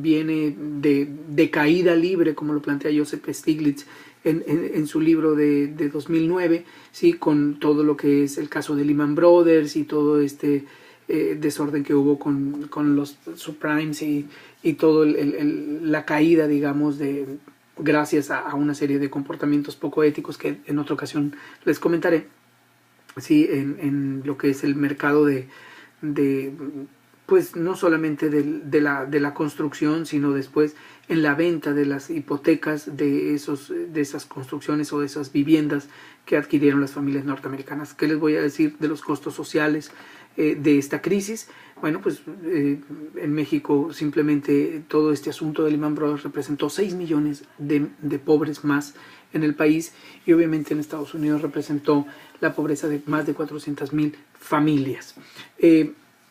viene de caída libre, como lo plantea Joseph Stiglitz en su libro de 2009, ¿sí? Con todo lo que es el caso de Lehman Brothers y todo este desorden que hubo con los subprimes y todo la caída, digamos, gracias a una serie de comportamientos poco éticos que en otra ocasión les comentaré, ¿sí? En lo que es el mercado pues no solamente de la construcción, sino después en la venta de las hipotecas de esas construcciones o de esas viviendas que adquirieron las familias norteamericanas. ¿Qué les voy a decir de los costos sociales de esta crisis? Bueno, pues en México simplemente todo este asunto de Lehman Brothers representó 6 millones de pobres más en el país, y obviamente en Estados Unidos representó la pobreza de más de 400,000 familias.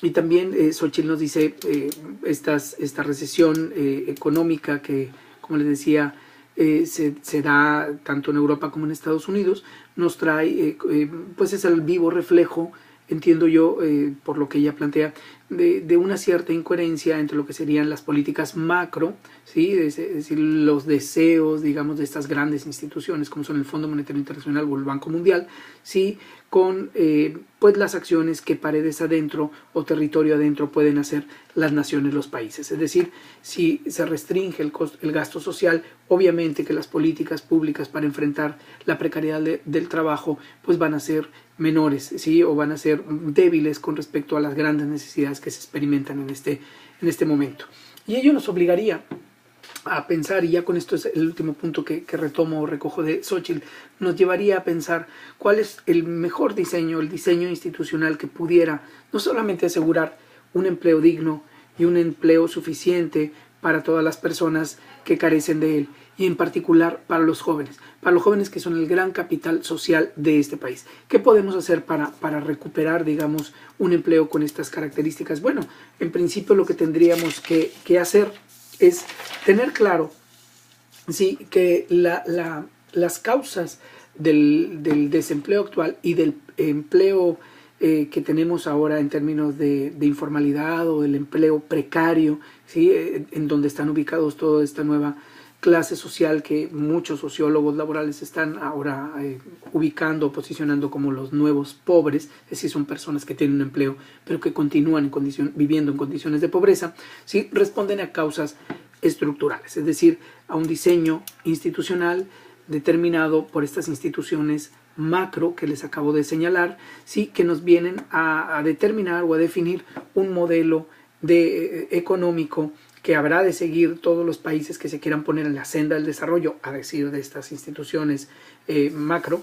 Y también Xochitl nos dice esta recesión económica que, como les decía, se da tanto en Europa como en Estados Unidos, nos trae, pues es el vivo reflejo, entiendo yo, por lo que ella plantea, de una cierta incoherencia entre lo que serían las políticas macro, ¿sí? Es decir, los deseos, digamos, de estas grandes instituciones como son el Fondo Monetario Internacional o el Banco Mundial, ¿sí? Con pues las acciones que paredes adentro o territorio adentro pueden hacer las naciones, los países. Es decir, si se restringe el gasto social, obviamente que las políticas públicas para enfrentar la precariedad del trabajo pues van a ser menores, ¿sí? O van a ser débiles con respecto a las grandes necesidades que se experimentan en este momento. Y ello nos obligaría a pensar, y ya con esto es el último punto que retomo o recojo de Xochitl, nos llevaría a pensar cuál es el mejor diseño, el diseño institucional que pudiera no solamente asegurar un empleo digno y un empleo suficiente para todas las personas que carecen de él, y en particular para los jóvenes que son el gran capital social de este país. ¿Qué podemos hacer para recuperar, digamos, un empleo con estas características? Bueno, en principio lo que tendríamos que hacer es tener claro, sí, que las causas del desempleo actual y del empleo que tenemos ahora en términos de informalidad o el empleo precario, ¿sí? En donde están ubicados toda esta nueva clase social que muchos sociólogos laborales están ahora ubicando o posicionando como los nuevos pobres, es decir, son personas que tienen un empleo pero que continúan viviendo en condiciones de pobreza, ¿sí? Responden a causas estructurales, es decir, a un diseño institucional determinado por estas instituciones macro que les acabo de señalar, ¿sí? Que nos vienen a determinar o a definir un modelo económico que habrá de seguir todos los países que se quieran poner en la senda del desarrollo, a decir de estas instituciones macro,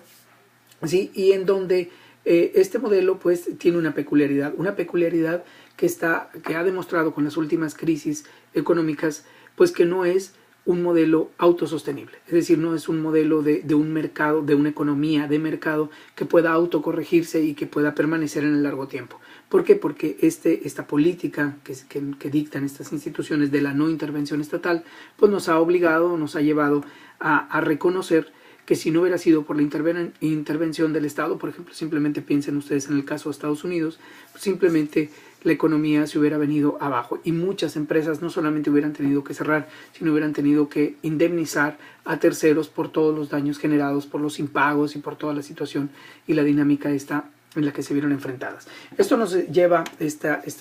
¿sí? Y en donde este modelo pues tiene una peculiaridad que ha demostrado con las últimas crisis económicas pues que no es un modelo autosostenible, es decir, no es un modelo de un mercado, de una economía de mercado que pueda autocorregirse y que pueda permanecer en el largo tiempo. ¿Por qué? Porque esta política que dictan estas instituciones de la no intervención estatal, pues nos ha obligado, nos ha llevado a reconocer que si no hubiera sido por la intervención del Estado, por ejemplo, simplemente piensen ustedes en el caso de Estados Unidos, pues simplemente la economía se hubiera venido abajo y muchas empresas no solamente hubieran tenido que cerrar, sino hubieran tenido que indemnizar a terceros por todos los daños generados por los impagos y por toda la situación y la dinámica esta en la que se vieron enfrentadas. Esto nos lleva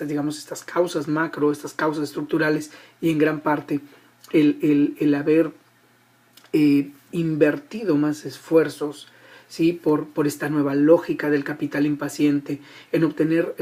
digamos, estas causas macro, estas causas estructurales y en gran parte el haber invertido más esfuerzos, ¿sí? por esta nueva lógica del capital impaciente, en obtener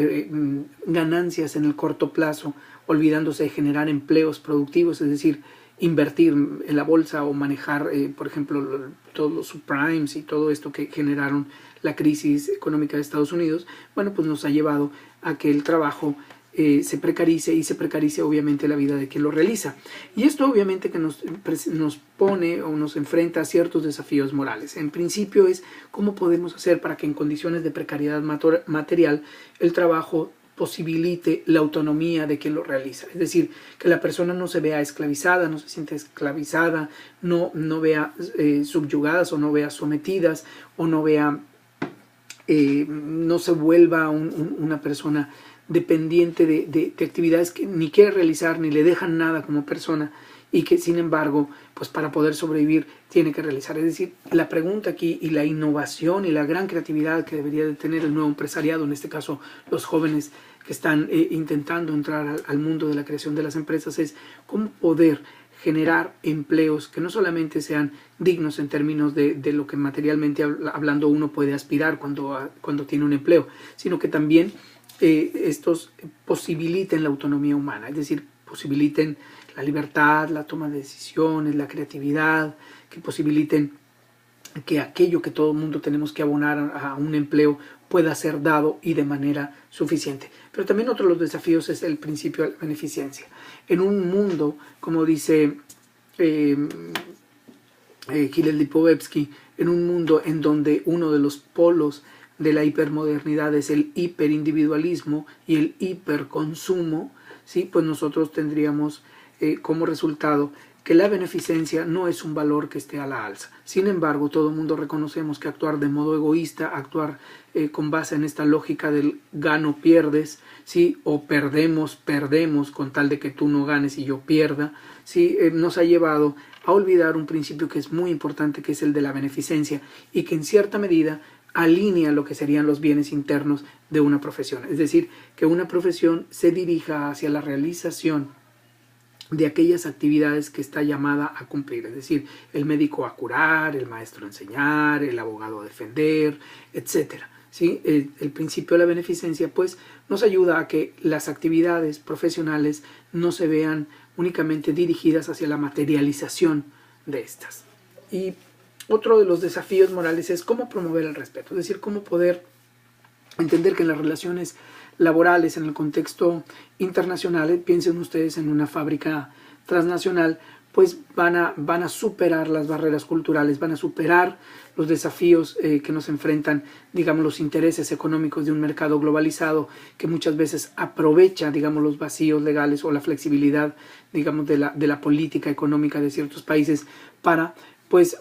ganancias en el corto plazo, olvidándose de generar empleos productivos, es decir, invertir en la bolsa o manejar, por ejemplo, todos los subprimes y todo esto que generaron la crisis económica de Estados Unidos, bueno, pues nos ha llevado a que el trabajo se precarice y se precarice obviamente la vida de quien lo realiza. Y esto obviamente que nos pone o nos enfrenta a ciertos desafíos morales. En principio es cómo podemos hacer para que en condiciones de precariedad material el trabajo posibilite la autonomía de quien lo realiza. Es decir, que la persona no se vea esclavizada, no se siente esclavizada, no vea subyugadas o no vea sometidas o no vea, no se vuelva una persona dependiente de actividades que ni quiere realizar, ni le dejan nada como persona, y que sin embargo, pues para poder sobrevivir tiene que realizar. Es decir, la pregunta aquí y la innovación y la gran creatividad que debería de tener el nuevo empresariado, en este caso los jóvenes que están intentando entrar al mundo de la creación de las empresas, es cómo poder generar empleos que no solamente sean dignos en términos de lo que materialmente hablando uno puede aspirar cuando tiene un empleo, sino que también estos posibiliten la autonomía humana, es decir, posibiliten la libertad, la toma de decisiones, la creatividad, que posibiliten que aquello que todo el mundo tenemos que abonar a un empleo pueda ser dado y de manera suficiente. Pero también otro de los desafíos es el principio de la beneficencia. En un mundo, como dice Hillel Lipovetsky, en un mundo en donde uno de los polos de la hipermodernidad es el hiperindividualismo y el hiperconsumo, ¿sí? Pues nosotros tendríamos como resultado que la beneficencia no es un valor que esté a la alza. Sin embargo, todo el mundo reconocemos que actuar de modo egoísta, actuar con base en esta lógica del gano-pierdes, ¿sí? O perdemos con tal de que tú no ganes y yo pierda, ¿sí? Nos ha llevado a olvidar un principio que es muy importante, que es el de la beneficencia, y que en cierta medida alinea lo que serían los bienes internos de una profesión. Es decir, que una profesión se dirija hacia la realización de aquellas actividades que está llamada a cumplir, es decir, el médico a curar, el maestro a enseñar, el abogado a defender, etc. ¿Sí? El principio de la beneficencia pues nos ayuda a que las actividades profesionales no se vean únicamente dirigidas hacia la materialización de estas. Y otro de los desafíos morales es cómo promover el respeto, es decir, cómo poder entender que en las relaciones laborales, en el contexto internacional, piensen ustedes en una fábrica transnacional, pues van a superar las barreras culturales, van a superar los desafíos que nos enfrentan, digamos, los intereses económicos de un mercado globalizado que muchas veces aprovecha, digamos, los vacíos legales o la flexibilidad, digamos, de la política económica de ciertos países para, pues,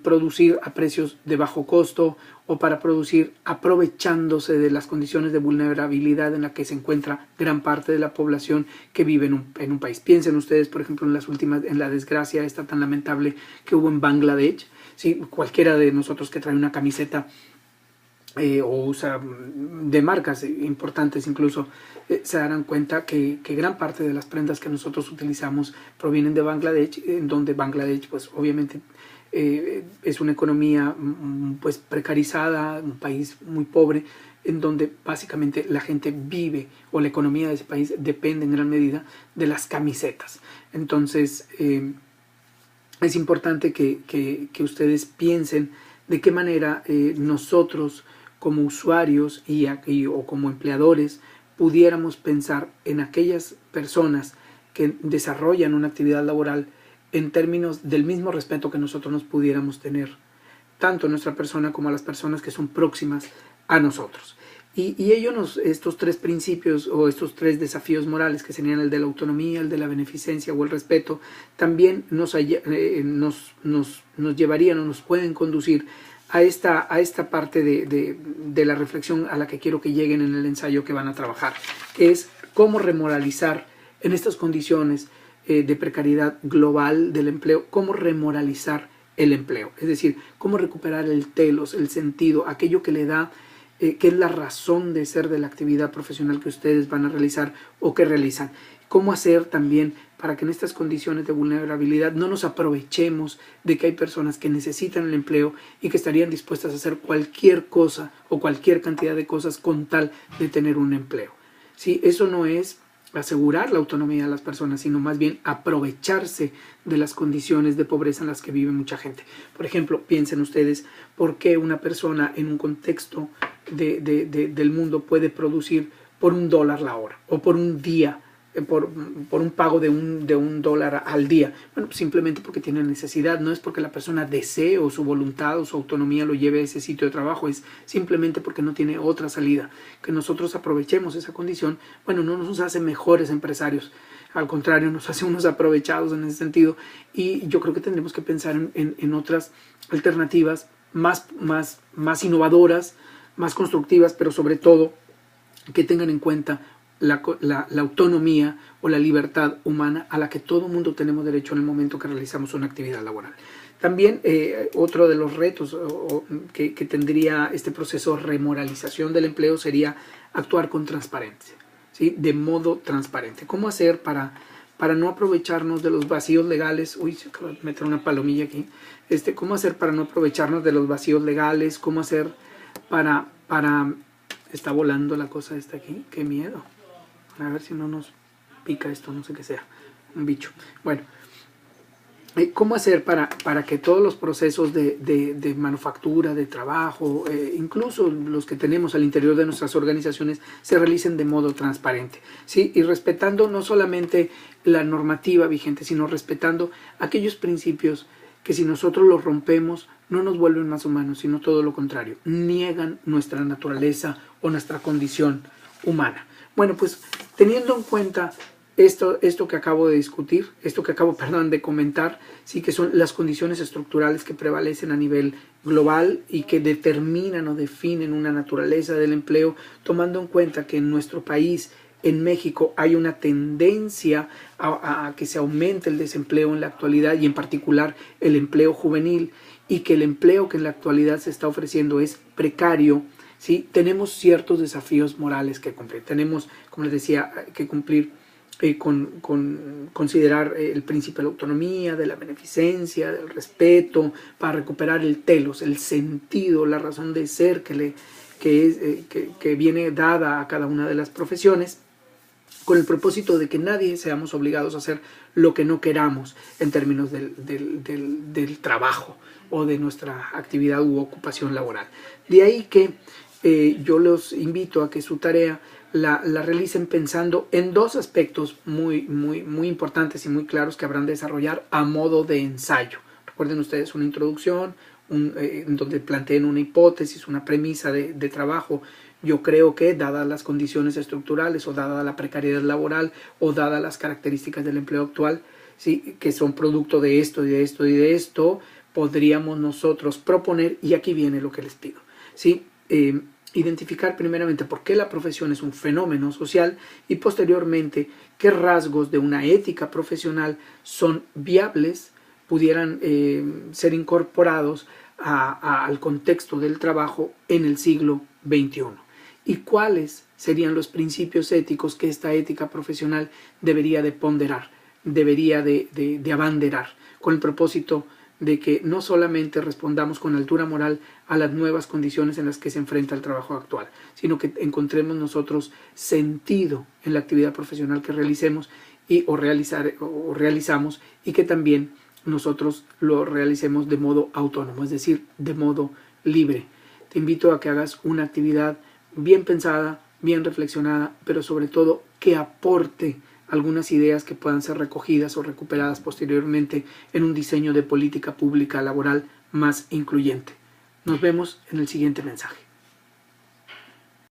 producir a precios de bajo costo o para producir aprovechándose de las condiciones de vulnerabilidad en la que se encuentra gran parte de la población que vive en un país. Piensen ustedes, por ejemplo, en la desgracia esta tan lamentable que hubo en Bangladesh. ¿Sí? Cualquiera de nosotros que trae una camiseta o usa de marcas importantes incluso, se darán cuenta que gran parte de las prendas que nosotros utilizamos provienen de Bangladesh, en donde Bangladesh pues obviamente es una economía pues precarizada, un país muy pobre, en donde básicamente la gente vive o la economía de ese país depende en gran medida de las camisetas. Entonces es importante que ustedes piensen de qué manera nosotros como usuarios o como empleadores pudiéramos pensar en aquellas personas que desarrollan una actividad laboral en términos del mismo respeto que nosotros nos pudiéramos tener, tanto a nuestra persona como a las personas que son próximas a nosotros. Y estos tres principios o estos tres desafíos morales, que serían el de la autonomía, el de la beneficencia o el respeto, también nos llevarían o nos pueden conducir a esta parte de la reflexión a la que quiero que lleguen en el ensayo que van a trabajar, que es cómo remoralizar en estas condiciones de precariedad global del empleo, cómo remoralizar el empleo, es decir, cómo recuperar el telos, el sentido, aquello que le da, que es la razón de ser de la actividad profesional que ustedes van a realizar o que realizan. Cómo hacer también para que en estas condiciones de vulnerabilidad no nos aprovechemos de que hay personas que necesitan el empleo y que estarían dispuestas a hacer cualquier cosa o cualquier cantidad de cosas con tal de tener un empleo. ¿Sí? Eso no es asegurar la autonomía de las personas, sino más bien aprovecharse de las condiciones de pobreza en las que vive mucha gente. Por ejemplo, piensen ustedes por qué una persona en un contexto del mundo puede producir por $1 la hora o por un día, por un pago de un dólar al día. Bueno, simplemente porque tiene necesidad, no es porque la persona desee o su voluntad o su autonomía lo lleve a ese sitio de trabajo, es simplemente porque no tiene otra salida. Que nosotros aprovechemos esa condición, bueno, no nos hace mejores empresarios, al contrario, nos hace unos aprovechados en ese sentido, y yo creo que tendremos que pensar en otras alternativas más innovadoras, más constructivas, pero sobre todo que tengan en cuenta la autonomía o la libertad humana a la que todo mundo tenemos derecho en el momento que realizamos una actividad laboral. También otro de los retos que tendría este proceso de remoralización del empleo sería actuar con transparencia, ¿sí? De modo transparente. ¿Cómo hacer para no aprovecharnos de los vacíos legales? Uy, se acaba de meter una palomilla aquí. ¿Cómo hacer para no aprovecharnos de los vacíos legales? ¿Cómo hacer para está volando la cosa esta aquí? ¡Qué miedo! A ver si no nos pica esto, no sé qué sea. Un bicho. Bueno, ¿cómo hacer para que todos los procesos de manufactura, de trabajo, incluso los que tenemos al interior de nuestras organizaciones, se realicen de modo transparente, ¿sí? Y respetando no solamente la normativa vigente, sino respetando aquellos principios que si nosotros los rompemos no nos vuelven más humanos, sino todo lo contrario, niegan nuestra naturaleza o nuestra condición humana. Bueno, pues teniendo en cuenta esto que acabo de discutir, de comentar, sí, que son las condiciones estructurales que prevalecen a nivel global y que determinan o definen una naturaleza del empleo, tomando en cuenta que en nuestro país, en México, hay una tendencia a que se aumente el desempleo en la actualidad y en particular el empleo juvenil, y que el empleo que en la actualidad se está ofreciendo es precario, ¿sí? Tenemos ciertos desafíos morales que cumplir. Tenemos, como les decía, que cumplir considerar el principio de la autonomía, de la beneficencia, del respeto, para recuperar el telos, el sentido, la razón de ser que viene dada a cada una de las profesiones, con el propósito de que nadie seamos obligados a hacer lo que no queramos en términos del trabajo o de nuestra actividad u ocupación laboral. De ahí que yo los invito a que su tarea la realicen pensando en dos aspectos muy importantes y muy claros que habrán de desarrollar a modo de ensayo. Recuerden ustedes una introducción, donde planteen una hipótesis, una premisa de trabajo. Yo creo que, dadas las condiciones estructurales o dada la precariedad laboral o dadas las características del empleo actual, ¿sí? Que son producto de esto y de esto y de esto, podríamos nosotros proponer, y aquí viene lo que les pido, ¿sí? Identificar primeramente por qué la profesión es un fenómeno social y posteriormente qué rasgos de una ética profesional son viables, pudieran ser incorporados al contexto del trabajo en el siglo XXI. ¿Y cuáles serían los principios éticos que esta ética profesional debería de ponderar, debería de abanderar, con el propósito de que no solamente respondamos con altura moral a las nuevas condiciones en las que se enfrenta el trabajo actual, sino que encontremos nosotros sentido en la actividad profesional que realicemos o realizamos, y que también nosotros lo realicemos de modo autónomo, es decir, de modo libre. Te invito a que hagas una actividad bien pensada, bien reflexionada, pero sobre todo que aporte algunas ideas que puedan ser recogidas o recuperadas posteriormente en un diseño de política pública laboral más incluyente. Nos vemos en el siguiente mensaje.